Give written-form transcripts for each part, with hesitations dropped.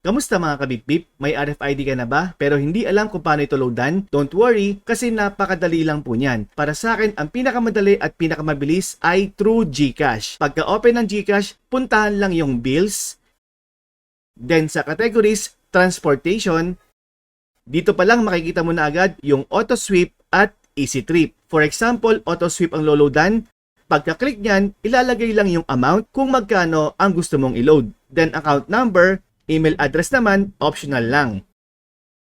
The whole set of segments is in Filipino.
Kamusta mga kabip-bip? May RFID ka na ba pero hindi alam kung paano ito loadan? Don't worry kasi napakadali lang po niyan. Para sa akin, ang pinakamadali at pinakamabilis ay through GCash. Pagka-open ng GCash, puntahan lang yung bills, then sa categories, transportation, dito pa lang makikita mo na agad yung auto-sweep at easy trip. For example, auto-sweep ang loloadan. Pagka-click niyan, ilalagay lang yung amount kung magkano ang gusto mong i-load. Then account number, email address naman, optional lang.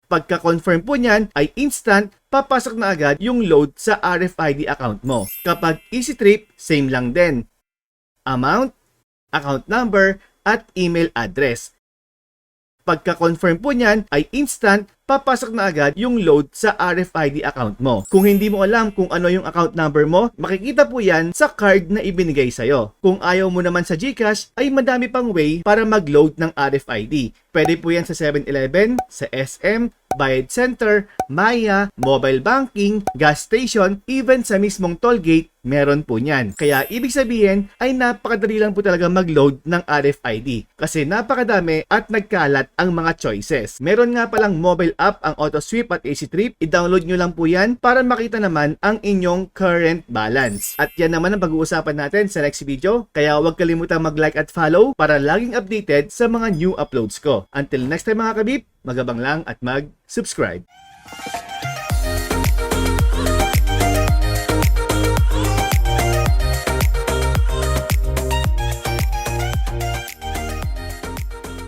Pagka-confirm po niyan ay instant, papasok na agad yung load sa RFID account mo. Kapag easy trip, same lang din. Amount, account number, at email address. Pagka-confirm po niyan ay instant, papasok na agad yung load sa RFID account mo. Kung hindi mo alam kung ano yung account number mo, makikita po yan sa card na ibinigay sa'yo. Kung ayaw mo naman sa GCash, ay madami pang way para mag-load ng RFID. Pwede po yan sa 7-Eleven, sa SM, Bayad Center, Maya, mobile banking, gas station, even sa mismong toll gate, meron po niyan. Kaya ibig sabihin ay napakadali lang po talaga mag-load ng RFID kasi napakadami at nagkalat ang mga choices. Meron nga palang mobile app ang AutoSweep at Easy Trip. I-download nyo lang po yan para makita naman ang inyong current balance. At yan naman ang pag-uusapan natin sa next video. Kaya huwag kalimutang mag-like at follow para laging updated sa mga new uploads ko. Until next time mga kabip, magabang lang at mag-subscribe.